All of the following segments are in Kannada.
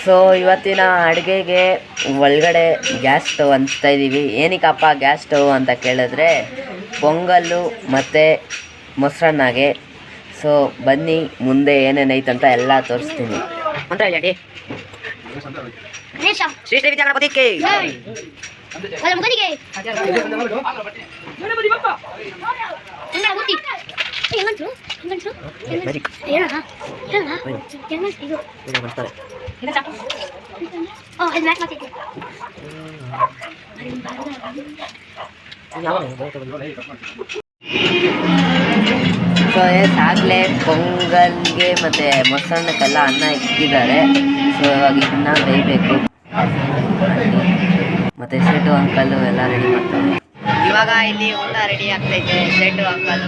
ಸೊ ಇವತ್ತಿನ ಅಡುಗೆಗೆ ಒಳಗಡೆ ಗ್ಯಾಸ್ ಸ್ಟವ್ ಹಂಚ್ತಾ ಇದ್ದೀವಿ. ಏನಕ್ಕಪ್ಪ ಗ್ಯಾಸ್ ಸ್ಟವ್ ಅಂತ ಕೇಳಿದ್ರೆ ಪೊಂಗಲ್ಲು ಮತ್ತು ಮೊಸರನ್ನಾಗೆ. ಸೊ ಬನ್ನಿ ಮುಂದೆ ಏನೇನೈತಂತ ಎಲ್ಲ ತೋರಿಸ್ತೀನಿ. ಶ್ರೀ ಶ್ರೀ ವಿದ್ಯಾ ಗಣಪತಿಗೆ ಸೊ ಆಗಲೇ ಪೊಂಗಲ್ಗೆ ಮತ್ತು ಮೊಸರನ್ನಕ್ಕೆಲ್ಲ ಅನ್ನ ಇಕ್ಕಿದ್ದಾರೆ. ಸೊ ಇವಾಗ ಇದನ್ನ ಬೇಯಬೇಕು. ಮತ್ತು ಶೆಟ್ಟು ಅಂಕಲ್ಲು ಎಲ್ಲ ರೆಡಿ ಮಾಡ್ತಾರೆ. ಇವಾಗ ಇಲ್ಲಿ ಊಟ ರೆಡಿ ಆಗ್ತೈತೆ. ಶೆಟ್ಟು ಅಂಕಲ್ಲು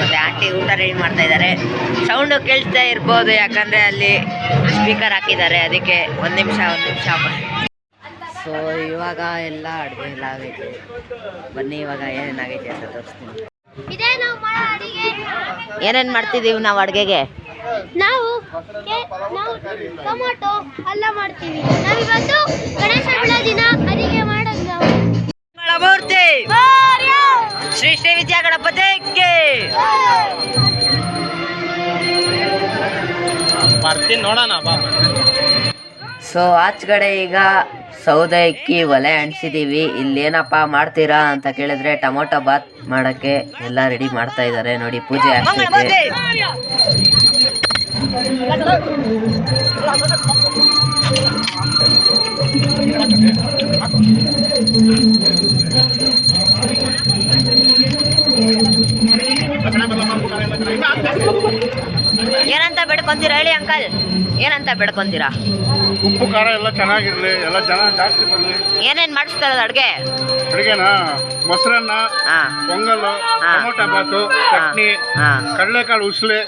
ಮತ್ತು ಆಂಟಿ ಊಟ ರೆಡಿ ಮಾಡ್ತಾ ಇದ್ದಾರೆ. ಸೌಂಡು ಕೇಳಿಸ್ತಾ ಇರ್ಬೋದು, ಯಾಕಂದರೆ ಅಲ್ಲಿ ಸ್ಪೀಕರ್ ಹಾಕಿದ್ದಾರೆ, ಅದಕ್ಕೆ ಒಂದು ನಿಮಿಷ. ಸೊ ಇವಾಗ ಎಲ್ಲ ಅಡುಗೆ ಎಲ್ಲ ಆಗೈತೆ. ಬನ್ನಿ ಇವಾಗ ಏನೇನಾಗೈತೆ ಅಂತ ತೋರಿಸ್ತೀನಿ. ಏನೇನು ಮಾಡ್ತಿದ್ದೀವಿ ನಾವು ಅಡುಗೆಗೆ? ನಾವು ಟೊಮೊಟೊ ಅಲ್ಲ ಮಾಡ್ತೀವಿ. ನಾವಿವತ್ತು ಗಣೇಶ ದಿನ ಅಡಿಗೆ ಮಾಡೋದು. ನಾವು ಮೂರ್ತಿ ಶ್ರೀ ಶ್ರೀ ವಿದ್ಯಾ ಗಣಪತಿಗೆ ಬರ್ತೀನಿ ನೋಡೋಣ. ಸೊ ಆಚೆಗಡೆ ಈಗ ಸೌದೆ ಇಕ್ಕಿ ಒಲೆ ಅಂಟಿಸಿದ್ದೀವಿ. ಇಲ್ಲೇನಪ್ಪ ಮಾಡ್ತೀರಾ ಅಂತ ಕೇಳಿದ್ರೆ ಟೊಮೊಟೊ ಬಾತ್ ಮಾಡೋಕ್ಕೆ ಎಲ್ಲ ರೆಡಿ ಮಾಡ್ತಾ ಇದ್ದಾರೆ. ನೋಡಿ ಪೂಜೆ ಆಗ್ತೈತೆ. ಏನಂತ ಬೇಡ್ಕೊಂತೀರಾ ಹೇಳಿ ಅಂಕಲ್? ಏನಂತ ಬೇಡ್ಕೊಂತೀರಾ? ಉಪ್ಪು ಖಾರ ಎಲ್ಲ ಚೆನ್ನಾಗಿರ್ಲಿ, ಎಲ್ಲ ಜನ ಜಾಸ್ತಿ ಬರಲಿ. ಏನೇನ್ ಮಾಡಿಸ್ತಾರ ಅಡ್ಗೆ? ಅಡುಗೆನ ಮೊಸರನ್ನ, ಪೊಂಗಲ್ಲು, ಟೊಮೊಟೊ ಬಾತು, ಚಟ್ನಿ, ಕಡಲೆಕಾಳು ಉಸ್ಲಿ,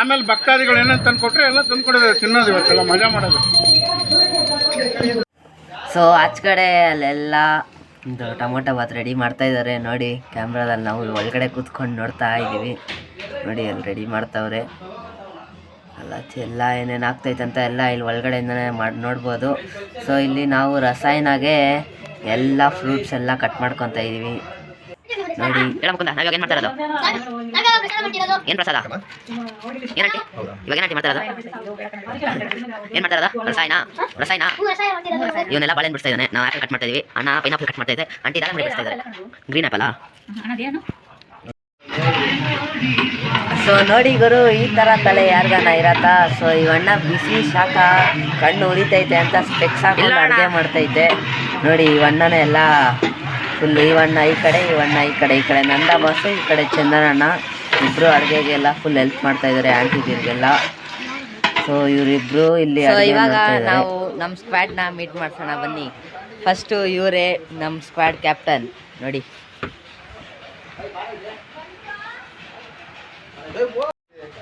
ಆಮೇಲೆ ಭಕ್ತಾದಿಗಳು ಏನೇನು ತಂದ್ಕೊಟ್ರೆ ಎಲ್ಲ ತಂದ್ಕೊಡೋದು, ತಿನ್ನೋದು, ಇವತ್ತೆಲ್ಲ ಮಜಾ ಮಾಡೋದು. ಸೊ ಆಚೆಗಡೆ ಅಲ್ಲೆಲ್ಲ ಇದು ಟೊಮೊಟೊ ಬಾತ್ ರೆಡಿ ಮಾಡ್ತಾ ಇದ್ದಾರೆ. ನೋಡಿ ಕ್ಯಾಮ್ರಾದಲ್ಲಿ ನಾವು ಒಳಗಡೆ ಕೂತ್ಕೊಂಡು ನೋಡ್ತಾ ಇದ್ದೀವಿ. ನೋಡಿ ಅಲ್ಲಿ ರೆಡಿ ಮಾಡ್ತಾವ್ರೆ. ಎಲ್ಲ ಏನೇನು ಆಗ್ತೈತೆ ಅಂತ ಎಲ್ಲ ಇಲ್ಲಿ ಒಳಗಡೆಯಿಂದನೇ ಮಾಡಿ ನೋಡ್ಬೋದು. ಸೊ ಇಲ್ಲಿ ನಾವು ರಸಾಯನಾಗೆ ಎಲ್ಲ ಫ್ರೂಟ್ಸ್ ಎಲ್ಲ ಕಟ್ ಮಾಡ್ಕೊತಾ ಇದ್ದೀವಿ. ನೋಡಿ ಏನು ಮಾಡ್ತಾ ಇರೋದು? ಏನು ಪ್ರಸಾದ? ಏನಂಟಿ ಇವಾಗ ಏನಂಟಿ ಮಾಡ್ತಾ ಇರೋದು? ಏನು ಮಾಡ್ತಾ ಇರೋದು? ರಸಾಯನ ಇವನ್ನೆಲ್ಲ ಬಾಳೆಹಣ್ಣು ಬಿಡಿಸ್ತಾ ಇದ್ದಾನೆ. ನಾವು ಆ್ಯಪಲ್ ಕಟ್ ಮಾಡ್ತಾ ಇದೀವಿ. ಅಣ್ಣ ಪೈನಾಪಲ್ ಕಟ್ ಮಾಡ್ತಾ ಇದೆ. ಆಂಟಿ ದಾಳಿಂಬೆ ಬಿಡಿಸ್ತಾ ಇದ್ದಾರೆ. ಗ್ರೀನ್ ಆ್ಯಪಲ್ಲ. ಸೊ ನೋಡಿ ಗುರು, ಈ ಥರ ತಲೆ ಯಾರಿಗಾನ ಇರತ್ತಾ? ಸೊ ಇವಣ್ಣ ಬಿಸಿ ಶಾಖ ಕಣ್ಣು ಉರಿತೈತೆ ಅಂತ ಸ್ಪೆಕ್ಸ್ ಹಾಕೊಂಡು ಅಡುಗೆ ಮಾಡ್ತೈತೆ. ನೋಡಿ ಇವಣ್ಣನೇ ಎಲ್ಲ ಫುಲ್, ಇವಣ್ಣ ಈ ಕಡೆ, ಇವಣ್ಣ ಈ ಕಡೆ. ನಂದ ಬಾಸು, ಈ ಕಡೆ ಚಂದನಣ್ಣ. ಇಬ್ಬರು ಅಡುಗೆಗೆಲ್ಲ ಫುಲ್ ಹೆಲ್ಪ್ ಮಾಡ್ತಾ ಇದ್ದಾರೆ ಆಂಟಿದಿರಿಗೆಲ್ಲ. ಸೊ ಇವರಿಬ್ರು ಇಲ್ಲಿ ಇವಾಗ ನಾವು ನಮ್ಮ ಸ್ಕ್ವಾಡ್ನ ಮೀಟ್ ಮಾಡ್ಸೋಣ ಬನ್ನಿ. ಫಸ್ಟು ಇವರೇ ನಮ್ಮ ಸ್ಕ್ವಾಡ್ ಕ್ಯಾಪ್ಟನ್.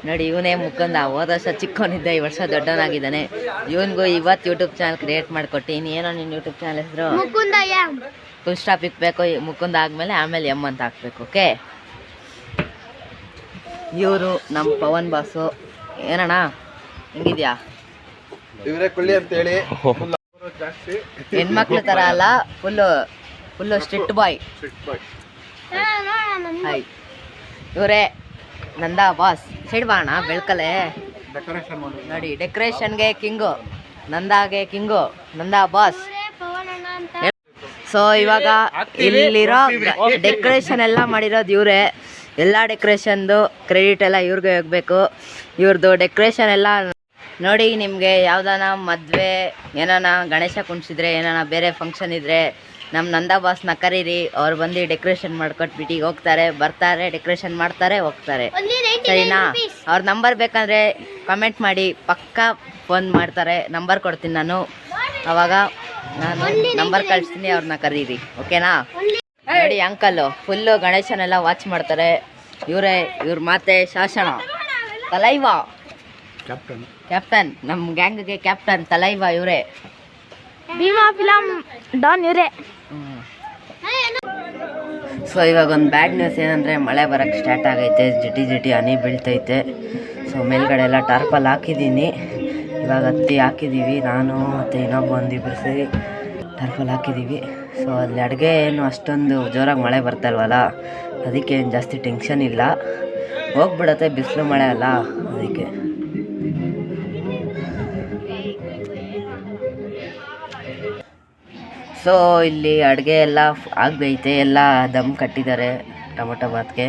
ನೋಡಿ ಇವನೇ ಮುಖಂದ. ಹೋದ ವರ್ಷ ಚಿಕ್ಕವನಿದ್ದ, ಈ ವರ್ಷ ದೊಡ್ಡವನಾಗಿದ್ದಾನೆ. ಇವನಿಗೂ ಇವತ್ತು ಯೂಟ್ಯೂಬ್ ಚಾನಲ್ ಕ್ರಿಯೇಟ್ ಮಾಡಿಕೊಟ್ಟಿನಿ. ಏನೋ ನಿನ್ನ ಯೂಟ್ಯೂಬ್ ಚಾನಲ್ ಹೆಸರು? ಫುಲ್ ಸ್ಟಾಪ್ ಇಕ್ಬೇಕು. ಮುಕುಂದ ಆದಮೇಲೆ ಆಮೇಲೆ ಎಮ್ ಅಂತ ಹಾಕ್ಬೇಕು. ಓಕೆ. ಇವರು ನಮ್ಮ ಪವನ್ ಬಾಸು. ಏನಣ್ಣ ಹೆಂಗಿದ್ಯಾ? ಹೆಣ್ಮಕ್ಳ ಥರ ಅಲ್ಲ, ಫುಲ್ಲು ಸ್ಟ್ರಿಕ್ಟ್ ಬಾಯ್. ಹಾಯ್. ಇವರೇ ನಂದಾ ಬಾಸ್. ಸೈಡ್ ಬಾಣ ಬೆಳ್ಕಲೆ. ನೋಡಿ ಡೆಕೋರೇಷನ್ಗೆ ಕಿಂಗು, ನಂದಾಗೆ ಕಿಂಗು, ನಂದಾ ಬಾಸ್. ಸೊ ಇವಾಗ ಇಲ್ಲಿರೋ ಡೆಕೋರೇಷನ್ ಎಲ್ಲ ಮಾಡಿರೋದು ಇವರೇ. ಎಲ್ಲ ಡೆಕೋರೇಷನ್ದು ಕ್ರೆಡಿಟ್ ಎಲ್ಲ ಇವ್ರಿಗೆ ಹೋಗಬೇಕು. ಇವ್ರದ್ದು ಡೆಕೋರೇಷನ್ ಎಲ್ಲ ನೋಡಿ. ನಿಮಗೆ ಯಾವ್ದಾನ ಮದುವೆ, ಏನಾನ ಗಣೇಶ ಕುಣಿಸಿದ್ರೆ, ಏನಾನ ಬೇರೆ ಫಂಕ್ಷನ್ ಇದ್ದರೆ ನಮ್ಮ ನಂದಾ ಬಾಸ್ನ ಕರೀರಿ. ಅವ್ರು ಬಂದು ಡೆಕೋರೇಷನ್ ಮಾಡ್ಕೊಟ್ಬಿಟ್ಟು ಹೋಗ್ತಾರೆ, ಬರ್ತಾರೆ, ಡೆಕೋರೇಷನ್ ಮಾಡ್ತಾರೆ, ಹೋಗ್ತಾರೆ. ಸರಿನಾ? ಅವ್ರ ನಂಬರ್ ಬೇಕಂದರೆ ಕಮೆಂಟ್ ಮಾಡಿ, ಪಕ್ಕಾ ಫೋನ್ ಮಾಡ್ತಾರೆ. ನಂಬರ್ ಕೊಡ್ತೀನಿ ನಾನು, ಆವಾಗ ನಾನು ನಂಬರ್ ಕಳಿಸ್ತೀನಿ, ಅವ್ರನ್ನ ಕರೀರಿ. ಓಕೆನಾ? ನೋಡಿ ಅಂಕಲ್ಲು ಫುಲ್ಲು ಗಣೇಶನೆಲ್ಲ ವಾಚ್ ಮಾಡ್ತಾರೆ. ಇವ್ರ ಮಾತೆ ಶಾಸನ ತಲೈವ ಕ್ಯಾಪ್ಟನ್. ನಮ್ಮ ಗ್ಯಾಂಗ್ಗೆ ಕ್ಯಾಪ್ಟನ್ ತಲೈವ ಇವರೇ. ಭೀಮಾ ಫಿಲಂ ಡಾನ್ ಇವರೇ. ಸೊ ಇವಾಗ ಒಂದು ಬ್ಯಾಡ್ ನ್ಯೂಸ್ ಏನಂದರೆ ಮಳೆ ಬರೋಕ್ಕೆ ಸ್ಟಾರ್ಟ್ ಆಗೈತೆ. ಜಿಟಿ ಹನಿ ಬೀಳ್ತೈತೆ. ಸೊ ಮೇಲ್ಗಡೆ ಎಲ್ಲ ಟಾರ್ಪಲ್ ಹಾಕಿದ್ದೀನಿ. ಇವಾಗ ಹತ್ತಿ ಹಾಕಿದ್ದೀವಿ, ನಾನು ಮತ್ತು ಇನ್ನೊಬ್ಬ ಒಂದಿಬ್ಬರು ಸೇರಿ ಟರ್ಪಲ್ ಹಾಕಿದ್ದೀವಿ. ಸೊ ಅಲ್ಲಿ ಅಡುಗೆ ಏನು ಅಷ್ಟೊಂದು ಜೋರಾಗಿ ಮಳೆ ಬರ್ತಲ್ವಲ್ಲ, ಅದಕ್ಕೆ ಏನು ಜಾಸ್ತಿ ಟೆನ್ಷನ್ ಇಲ್ಲ, ಹೋಗ್ಬಿಡತ್ತೆ, ಬಿಸಿಲು ಮಳೆ ಅಲ್ಲ ಅದಕ್ಕೆ. ಸೊ ಇಲ್ಲಿ ಅಡುಗೆ ಎಲ್ಲ ಆಗೈತೆ, ಎಲ್ಲ ದಮ್ ಕಟ್ಟಿದ್ದಾರೆ ಟೊಮೊಟೊ ಬಾತ್ಗೆ.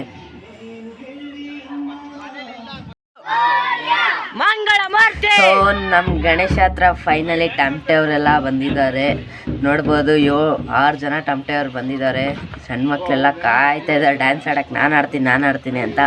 ಸೊ ನಮ್ಮ ಗಣೇಶ ಹತ್ರ ಫೈನಲಿ ಟಮಟೆ ಅವರೆಲ್ಲ ಬಂದಿದ್ದಾರೆ, ನೋಡ್ಬೋದು. 6 ಜನ ಟಮಟೆ ಅವ್ರು ಬಂದಿದ್ದಾರೆ. ಸಣ್ಣ ಮಕ್ಕಳೆಲ್ಲ ಕಾಯ್ತಾ ಇದ್ದಾರೆ ಡ್ಯಾನ್ಸ್ ಆಡಕ್ಕೆ, ನಾನು ಆಡ್ತೀನಿ ಅಂತ.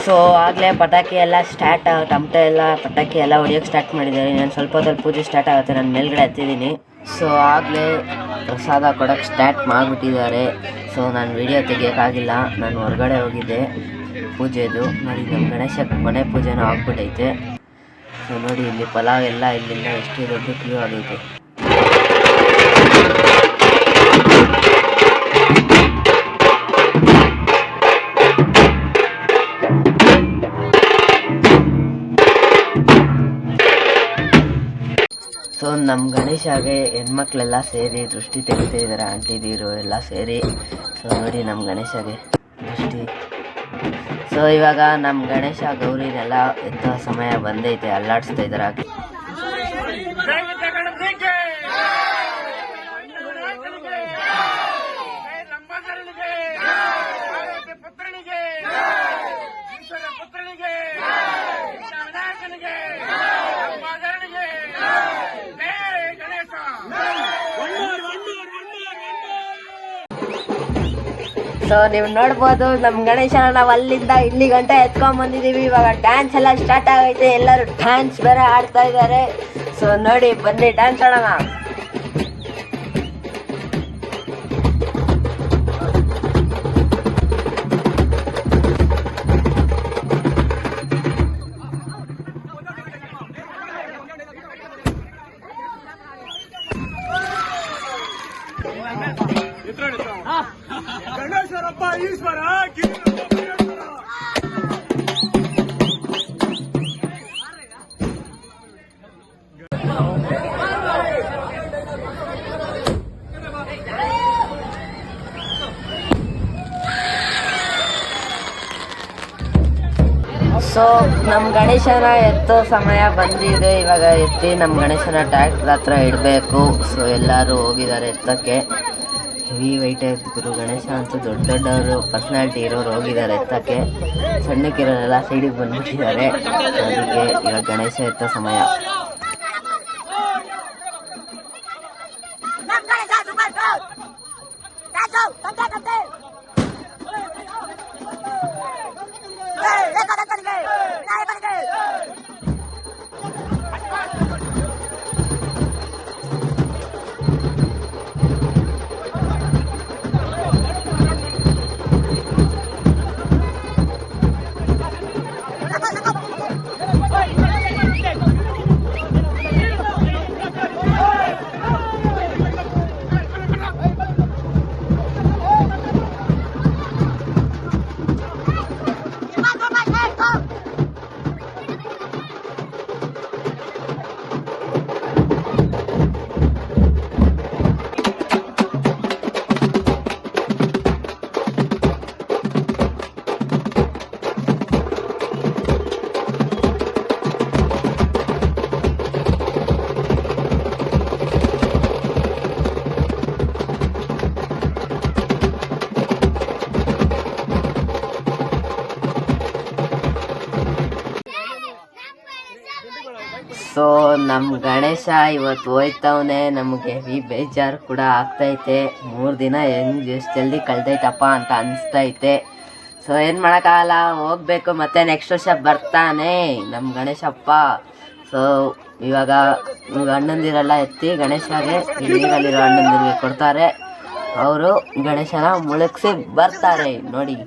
ಸೊ ಆಗಲೇ ಪಟಾಕಿ ಎಲ್ಲ ಸ್ಟಾರ್ಟ್, ಟಮಟೆ ಎಲ್ಲ ಪಟಾಕಿ ಎಲ್ಲ ಹೊಡಿಯೋಕ್ಕೆ ಸ್ಟಾರ್ಟ್ ಮಾಡಿದ್ದಾರೆ. ನಾನು ಸ್ವಲ್ಪ ಹೊತ್ತಲ್ಲಿ ಪೂಜೆ ಸ್ಟಾರ್ಟ್ ಆಗುತ್ತೆ, ನಾನು ಮೇಲ್ಗಡೆ ಹತ್ತಿದ್ದೀನಿ. ಸೊ ಆಗಲೇ ಪ್ರಸಾದ ಕೊಡೋಕ್ಕೆ ಸ್ಟಾರ್ಟ್ ಮಾಡಿಬಿಟ್ಟಿದ್ದಾರೆ. ಸೊ ನಾನು ವಿಡಿಯೋ ತೆಗಿಯೋಕ್ಕಾಗಿಲ್ಲ, ನಾನು ಹೊರಗಡೆ ಹೋಗಿದ್ದೆ ಪೂಜೆದು. ನೋಡಿ ನಮ್ಮ ಗಣೇಶಕ್ಕೆ ಮನೆ ಪೂಜೆನೂ ಆಗ್ಬಿಟ್ಟೈತೆ. ಸೊ ನೋಡಿ ಇಲ್ಲಿ ಪಲಾವ್ ಎಲ್ಲ ಇಲ್ಲಿಂದ ಎಷ್ಟು ದೊಡ್ಡ ಕ್ಯೂ ಆಗೈತೆ. ಸೊ ನಮ್ಮ ಗಣೇಶಗೆ ಹೆಣ್ಮಕ್ಳೆಲ್ಲ ಸೇರಿ ದೃಷ್ಟಿ ತೆಗಿತಾ ಇದ್ದಾರೆ, ಆಂಟಿದೀರು ಎಲ್ಲ ಸೇರಿ. ಸೊ ನೋಡಿ ನಮ್ಮ ಗಣೇಶಗೆ ದೃಷ್ಟಿ. ಸೊ ಇವಾಗ ನಮ್ಮ ಗಣೇಶ ಗೌರಿನೆಲ್ಲ ಎತ್ತೋ ಸಮಯ ಬಂದೈತೆ, ಅಲ್ಲಾಡಿಸ್ತಾ ಇದ್ದಾರೆ. ಸೊ ನೀವು ನೋಡ್ಬೋದು ನಮ್ಮ ಗಣೇಶನ ನಾವು ಅಲ್ಲಿಂದ ಇಲ್ಲಿ ಗಂಟೆ ಎತ್ಕೊಂಡ್ ಬಂದಿದ್ದೀವಿ. ಇವಾಗ ಡ್ಯಾನ್ಸ್ ಎಲ್ಲ ಸ್ಟಾರ್ಟ್ ಆಗೈತೆ, ಎಲ್ಲರೂ ಡ್ಯಾನ್ಸ್ ಬೇರೆ ಆಡ್ತಾ ಇದ್ದಾರೆ. ಸೊ ನೋಡಿ ಬನ್ನಿ ಡ್ಯಾನ್ಸ್ ಆಡೋಣ. ಸೊ ನಮ್ಮ ಗಣೇಶನ ಎತ್ತೋ ಸಮಯ ಬಂದಿದೆ, ಇವಾಗ ಎತ್ತಿ ನಮ್ಮ ಗಣೇಶನ ಟ್ರ್ಯಾಕ್ಟರ್ ಹತ್ರ ಇಡಬೇಕು. ಸೊ ಎಲ್ಲರೂ ಹೋಗಿದ್ದಾರೆ ಎತ್ತಕ್ಕೆ. ಹೆವಿ ವೈಟ್ ಗುರು ಗಣೇಶ ಅಂತೂ ದೊಡ್ಡ ದೊಡ್ಡವರು ಪರ್ಸ್ನಾಲಿಟಿ ಇರೋರು ಹೋಗಿದ್ದಾರೆ ಎತ್ತಕ್ಕೆ. ಸಣ್ಣಕ್ಕಿರೋರೆಲ್ಲ ಸೈಡಿಗೆ ಬಂದ್ಬಿಟ್ಟಿದ್ದಾರೆ. ಅದಕ್ಕೆ ಇವಾಗ ಗಣೇಶ ಎತ್ತೋ ಸಮಯ. ಸೊ ನಮ್ಮ ಗಣೇಶ ಇವತ್ತು ಹೋಯ್ತವನೆ. ನಮಗೆ ಹೆವಿ ಬೇಜಾರು ಕೂಡ ಆಗ್ತೈತೆ. 3 ದಿನ ಎಷ್ಟು ಜಲ್ದಿ ಕಳೆದೈತಪ್ಪ ಅಂತ ಅನಿಸ್ತೈತೆ. ಸೊ ಏನು ಮಾಡೋಕ್ಕಾಗಲ್ಲ, ಹೋಗ್ಬೇಕು. ಮತ್ತು ನೆಕ್ಸ್ಟ್ ವರ್ಷ ಬರ್ತಾನೆ ನಮ್ಮ ಗಣೇಶಪ್ಪ. ಸೊ ಇವಾಗ ಅಣ್ಣಂದಿರೆಲ್ಲ ಎತ್ತಿ ಗಣೇಶಗೆ ನೀರಲ್ಲಿರೋ ಅಣ್ಣಂದಿರಿಗೆ ಕೊಡ್ತಾರೆ. ಅವರು ಗಣೇಶನ ಮುಳುಗಿಸಿ ಬರ್ತಾರೆ ನೋಡಿ.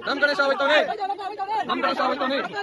ನಮ್ ಗಣೇಶ ಹೋಯ್ತವನೆ, ನಮ್ ಗಣೇಶ ಹೋಯ್ತವನೆ.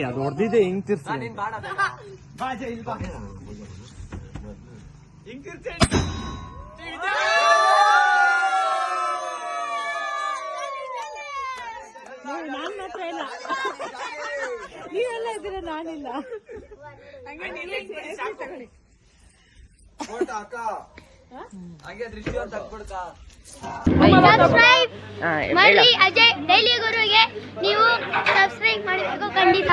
ಅದು ಹೊಡೆದಿದೆ ಹಿಂಗ್ ತಿರ್ಸಿ ನಾನ್ ಮಾತ್ರ ಇಲ್ಲ, ನೀವೆಲ್ಲ ಇದ್ದೀರ, ನಾನಿಲ್ಲ. ಸಬ್ಸ್ಕ್ರೈಬ್ ಮಾಡಿ ಅಜಯ್ ಡೈಲಿ ಗುರುಗೆ ನೀವು ಸಬ್ಸ್ಕ್ರೈಬ್ ಮಾಡಬೇಕು ಖಂಡಿತ.